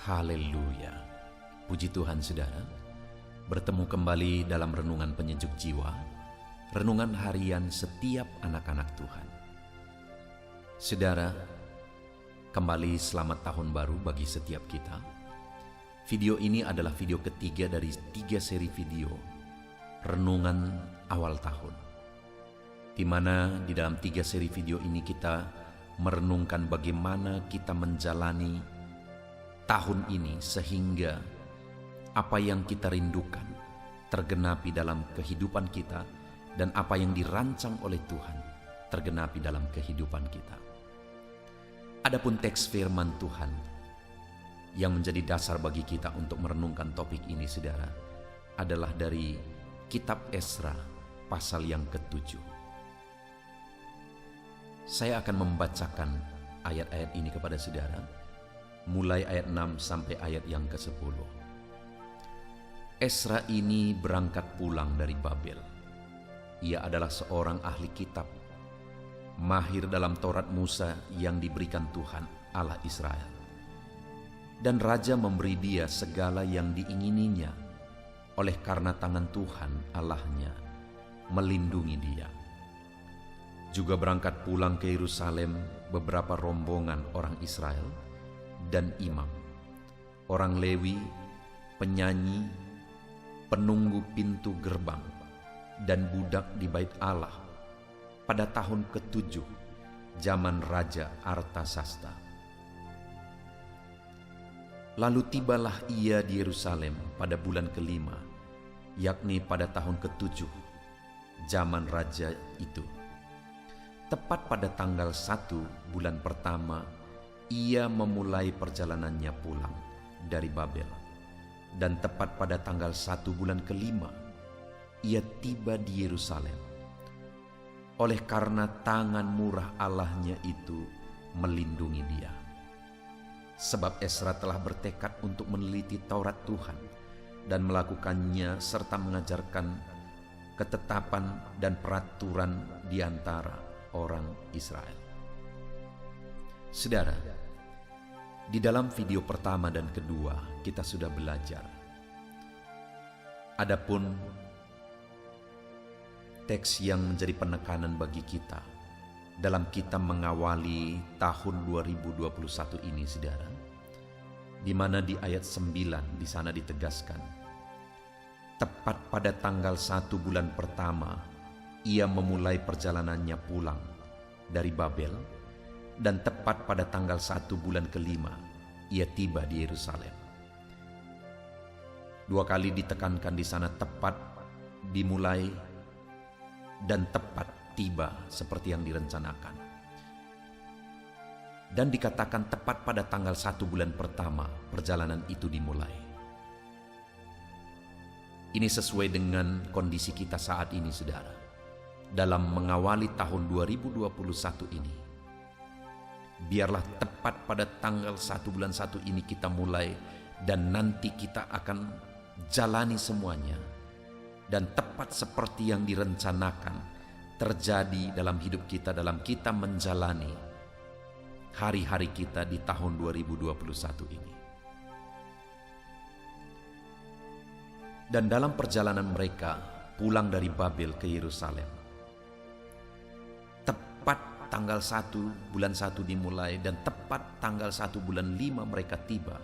Haleluya. Puji Tuhan saudara, bertemu kembali dalam renungan penyejuk jiwa, renungan harian setiap anak-anak Tuhan. Saudara, kembali selamat tahun baru bagi setiap kita. Video ini adalah video ketiga dari 3 seri video renungan awal tahun, di mana di dalam 3 seri video ini kita merenungkan bagaimana kita menjalani tahun ini sehingga apa yang kita rindukan tergenapi dalam kehidupan kita dan apa yang dirancang oleh Tuhan tergenapi dalam kehidupan kita. Adapun teks firman Tuhan yang menjadi dasar bagi kita untuk merenungkan topik ini, saudara, adalah dari kitab Esra pasal yang ke-7. Saya akan membacakan ayat-ayat ini kepada saudara, mulai ayat 6 sampai ayat yang ke-10. Esra ini berangkat pulang dari Babel. Ia adalah seorang ahli kitab, mahir dalam Taurat Musa yang diberikan Tuhan Allah Israel. Dan raja memberi dia segala yang diingininya, oleh karena tangan Tuhan Allahnya melindungi dia. Juga berangkat pulang ke Yerusalem beberapa rombongan orang Israel dan imam, orang Lewi, penyanyi, penunggu pintu gerbang, dan budak di bait Allah pada tahun ke-7 zaman Raja Artasasta. Lalu tibalah ia di Yerusalem pada bulan ke-5, yakni pada tahun ke-7 zaman raja itu. Tepat pada tanggal 1 bulan pertama, ia memulai perjalanannya pulang dari Babel. Dan tepat pada tanggal 1 bulan ke-5, ia tiba di Yerusalem. Oleh karena tangan murah Allahnya itu melindungi dia. Sebab Esra telah bertekad untuk meneliti Taurat Tuhan dan melakukannya serta mengajarkan ketetapan dan peraturan di antara orang Israel. Saudara, di dalam video pertama dan kedua kita sudah belajar. Adapun teks yang menjadi penekanan bagi kita dalam kita mengawali tahun 2021 ini, saudara, di mana di ayat 9 di sana ditegaskan, tepat pada tanggal 1 bulan pertama ia memulai perjalanannya pulang dari Babel, dan tepat pada tanggal 1 bulan ke-5 ia tiba di Yerusalem. 2 kali ditekankan di sana tepat, dimulai, dan tepat tiba seperti yang direncanakan. Dan dikatakan tepat pada tanggal 1 bulan pertama perjalanan itu dimulai. Ini sesuai dengan kondisi kita saat ini, saudara. Dalam mengawali tahun 2021 ini, biarlah tepat pada tanggal 1 bulan 1 ini kita mulai, dan nanti kita akan jalani semuanya, dan tepat seperti yang direncanakan terjadi dalam hidup kita, dalam kita menjalani hari-hari kita di tahun 2021 ini. Dan dalam perjalanan mereka pulang dari Babel ke Yerusalem, tepat tanggal 1 bulan 1 dimulai, dan tepat tanggal 1 bulan 5 mereka tiba.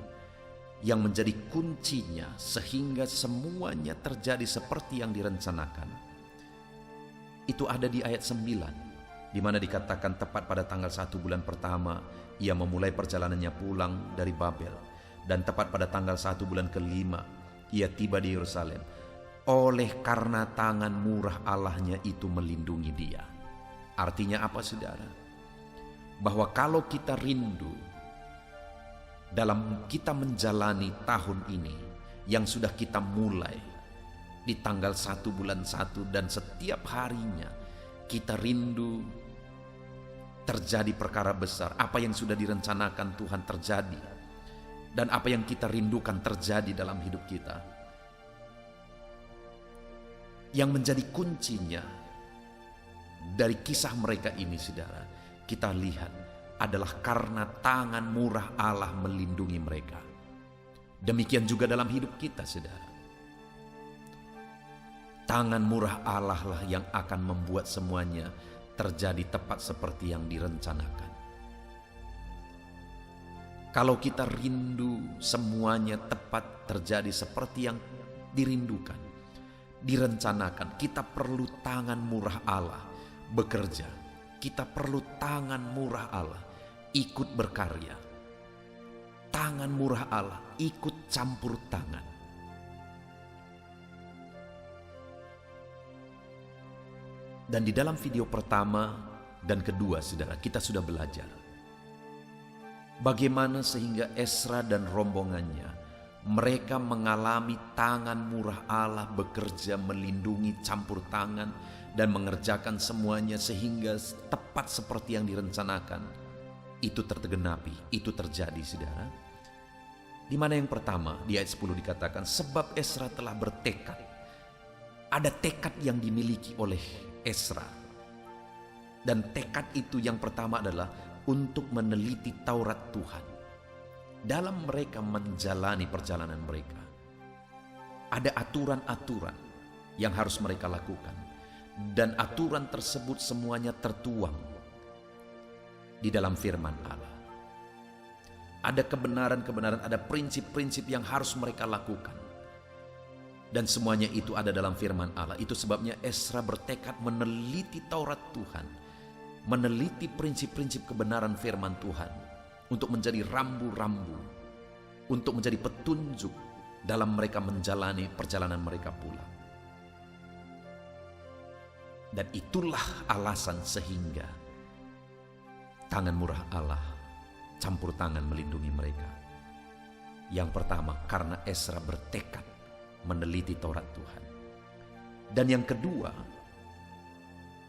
Yang menjadi kuncinya sehingga semuanya terjadi seperti yang direncanakan, itu ada di ayat 9, di mana dikatakan tepat pada tanggal 1 bulan pertama ia memulai perjalanannya pulang dari Babel, dan tepat pada tanggal 1 bulan ke-5 ia tiba di Yerusalem. Oleh karena tangan murah Allahnya itu melindungi dia. Artinya apa, saudara? Bahwa kalau kita rindu dalam kita menjalani tahun ini yang sudah kita mulai di tanggal 1 bulan 1, dan setiap harinya kita rindu terjadi perkara besar, apa yang sudah direncanakan Tuhan terjadi, dan apa yang kita rindukan terjadi dalam hidup kita. Yang menjadi kuncinya dari kisah mereka ini, saudara, kita lihat adalah karena tangan murah Allah melindungi mereka. Demikian juga dalam hidup kita, saudara. Tangan murah Allah lah yang akan membuat semuanya terjadi tepat seperti yang direncanakan. Kalau kita rindu semuanya tepat terjadi seperti yang dirindukan, direncanakan, kita perlu tangan murah Allah bekerja. Kita perlu tangan murah Allah ikut berkarya. Tangan murah Allah ikut campur tangan. Dan di dalam video pertama dan kedua, saudara, kita sudah belajar bagaimana sehingga Ezra dan rombongannya mereka mengalami tangan murah Allah bekerja, melindungi, campur tangan, dan mengerjakan semuanya sehingga tepat seperti yang direncanakan. Itu tergenapi, itu terjadi, saudara. Di mana yang pertama di ayat 10 dikatakan, sebab Ezra telah bertekad. Ada tekad yang dimiliki oleh Ezra. Dan tekad itu yang pertama adalah untuk meneliti Taurat Tuhan. Dalam mereka menjalani perjalanan mereka, ada aturan-aturan yang harus mereka lakukan. Dan aturan tersebut semuanya tertuang di dalam firman Allah. Ada kebenaran-kebenaran, ada prinsip-prinsip yang harus mereka lakukan. Dan semuanya itu ada dalam firman Allah. Itu sebabnya Ezra bertekad meneliti Taurat Tuhan, meneliti prinsip-prinsip kebenaran firman Tuhan, untuk menjadi rambu-rambu, untuk menjadi petunjuk dalam mereka menjalani perjalanan mereka pulang. Dan itulah alasan sehingga tangan murah Allah campur tangan melindungi mereka. Yang pertama, karena Ezra bertekad meneliti Taurat Tuhan. Dan yang kedua,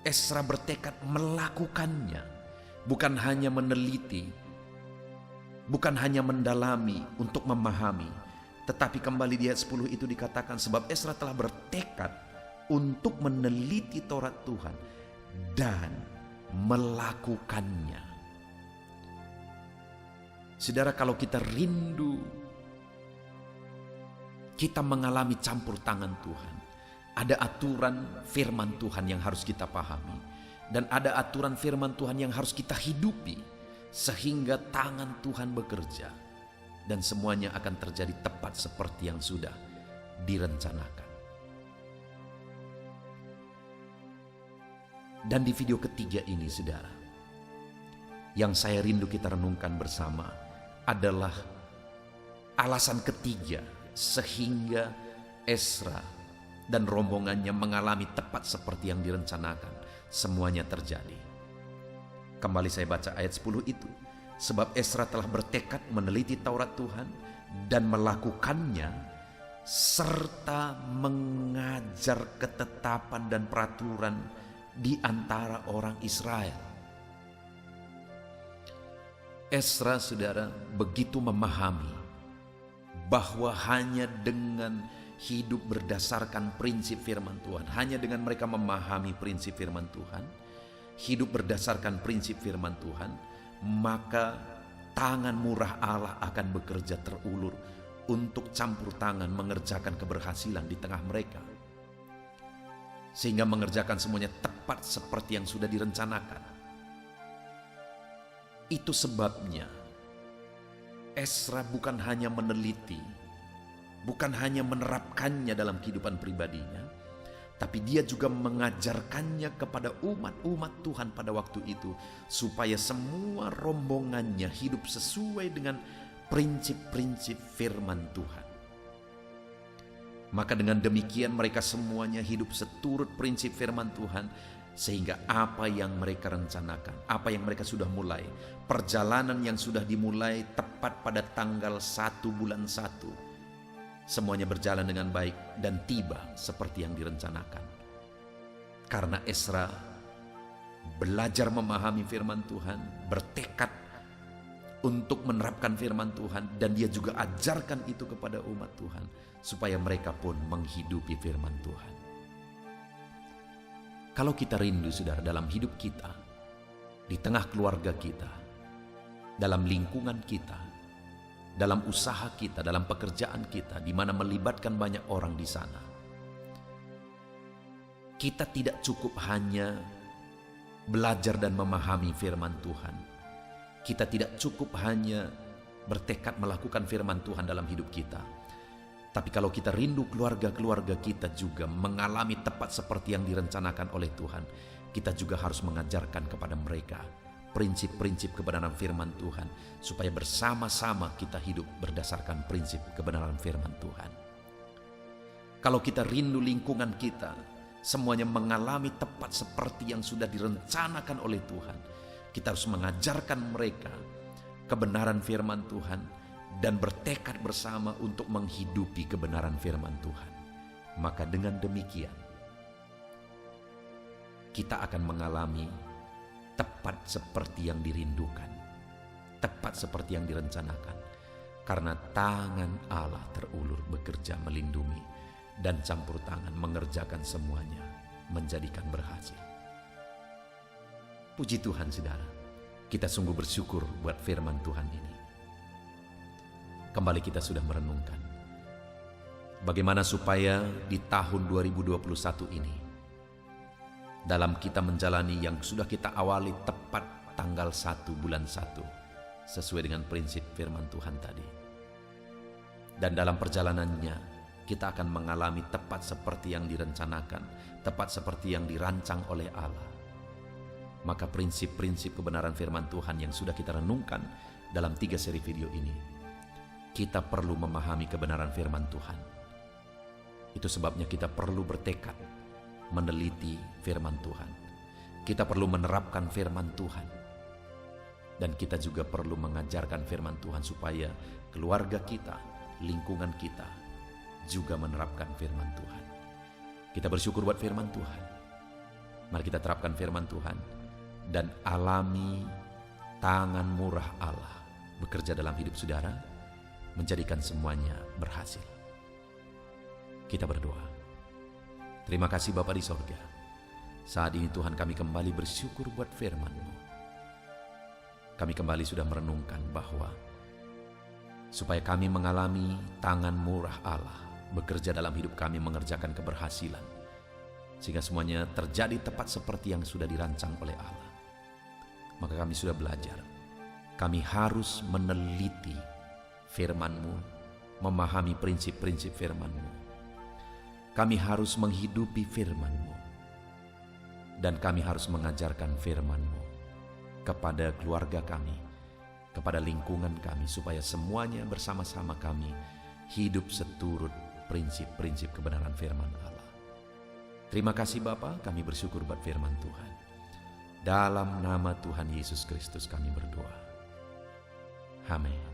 Ezra bertekad melakukannya. Bukan hanya meneliti, bukan hanya mendalami untuk memahami, tetapi kembali di ayat 10 itu dikatakan, sebab Ezra telah bertekad untuk meneliti Taurat Tuhan dan melakukannya. Saudara, kalau kita rindu, kita mengalami campur tangan Tuhan. Ada aturan firman Tuhan yang harus kita pahami. Dan ada aturan firman Tuhan yang harus kita hidupi. Sehingga tangan Tuhan bekerja. Dan semuanya akan terjadi tepat seperti yang sudah direncanakan. Dan di video ketiga ini, saudara, yang saya rindu kita renungkan bersama adalah alasan ketiga sehingga Ezra dan rombongannya mengalami tepat seperti yang direncanakan. Semuanya terjadi. Kembali saya baca ayat 10 itu. Sebab Ezra telah bertekad meneliti Taurat Tuhan dan melakukannya, serta mengajar ketetapan dan peraturan di antara orang Israel. Ezra, saudara, begitu memahami bahwa hanya dengan hidup berdasarkan prinsip firman Tuhan, hanya dengan mereka memahami prinsip firman Tuhan, hidup berdasarkan prinsip firman Tuhan, maka tangan murah Allah akan bekerja terulur untuk campur tangan mengerjakan keberhasilan di tengah mereka. Sehingga mengerjakan semuanya tepat seperti yang sudah direncanakan. Itu sebabnya Ezra bukan hanya meneliti, bukan hanya menerapkannya dalam kehidupan pribadinya, tapi dia juga mengajarkannya kepada umat-umat Tuhan pada waktu itu, supaya semua rombongannya hidup sesuai dengan prinsip-prinsip firman Tuhan. Maka dengan demikian mereka semuanya hidup seturut prinsip firman Tuhan, sehingga apa yang mereka rencanakan, apa yang mereka sudah mulai, perjalanan yang sudah dimulai tepat pada tanggal 1 bulan 1, semuanya berjalan dengan baik dan tiba seperti yang direncanakan. Karena Ezra belajar memahami firman Tuhan, bertekad untuk menerapkan firman Tuhan, dan dia juga ajarkan itu kepada umat Tuhan, supaya mereka pun menghidupi firman Tuhan. Kalau kita rindu, saudara, dalam hidup kita, di tengah keluarga kita, dalam lingkungan kita, dalam usaha kita, dalam pekerjaan kita, di mana melibatkan banyak orang di sana. Kita tidak cukup hanya belajar dan memahami firman Tuhan. Kita tidak cukup hanya bertekad melakukan firman Tuhan dalam hidup kita. Tapi kalau kita rindu keluarga-keluarga kita juga mengalami tepat seperti yang direncanakan oleh Tuhan, kita juga harus mengajarkan kepada mereka prinsip-prinsip kebenaran firman Tuhan, supaya bersama-sama kita hidup berdasarkan prinsip kebenaran firman Tuhan. Kalau kita rindu lingkungan kita semuanya mengalami tepat seperti yang sudah direncanakan oleh Tuhan, kita harus mengajarkan mereka kebenaran firman Tuhan dan bertekad bersama untuk menghidupi kebenaran firman Tuhan. Maka dengan demikian kita akan mengalami tepat seperti yang dirindukan, tepat seperti yang direncanakan, karena tangan Allah terulur bekerja melindungi dan campur tangan mengerjakan semuanya menjadikan berhasil. Puji Tuhan saudara, kita sungguh bersyukur buat firman Tuhan ini. Kembali kita sudah merenungkan bagaimana supaya di tahun 2021 ini, dalam kita menjalani yang sudah kita awali tepat tanggal 1 bulan 1 sesuai dengan prinsip firman Tuhan tadi. Dan dalam perjalanannya kita akan mengalami tepat seperti yang direncanakan, tepat seperti yang dirancang oleh Allah. Maka prinsip-prinsip kebenaran firman Tuhan yang sudah kita renungkan dalam 3 seri video ini, kita perlu memahami kebenaran firman Tuhan. Itu sebabnya kita perlu bertekad meneliti firman Tuhan. Kita perlu menerapkan firman Tuhan. Dan kita juga perlu mengajarkan firman Tuhan supaya keluarga kita, lingkungan kita juga menerapkan firman Tuhan. Kita bersyukur buat firman Tuhan. Mari kita terapkan firman Tuhan dan alami tangan murah Allah bekerja dalam hidup saudara, menjadikan semuanya berhasil. Kita berdoa. Terima kasih Bapa di sorga. Saat ini Tuhan, kami kembali bersyukur buat firman-Mu. Kami kembali sudah merenungkan bahwa supaya kami mengalami tangan murah Allah bekerja dalam hidup kami mengerjakan keberhasilan, sehingga semuanya terjadi tepat seperti yang sudah dirancang oleh Allah. Maka kami sudah belajar, kami harus meneliti firman-Mu, memahami prinsip-prinsip firman-Mu. Kami harus menghidupi firman-Mu, dan kami harus mengajarkan firman-Mu kepada keluarga kami, kepada lingkungan kami, supaya semuanya bersama-sama kami hidup seturut prinsip-prinsip kebenaran firman Allah. Terima kasih Bapa, kami bersyukur buat firman Tuhan. Dalam nama Tuhan Yesus Kristus kami berdoa. Amin.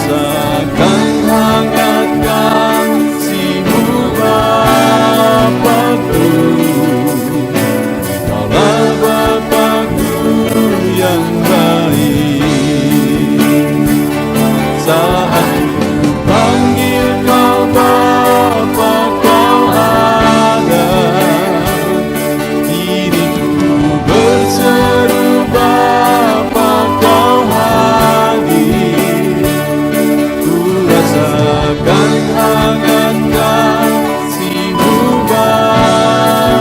rasakan hangat kasih-Mu Bapa-Ku, Kaulah Bapa-Ku yang baik. Saat ku panggil Kau Bapa, Kau ada. Diriku berseru Bapa, Kau hadir. Ku rasakan hangat kasih-Mu Bapa-Ku,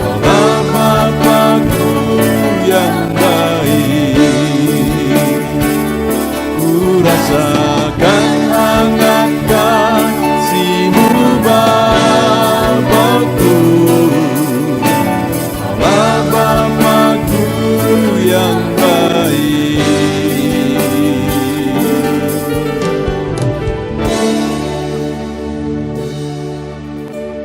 Kaulah Bapa-Ku yang baik. Ku rasakan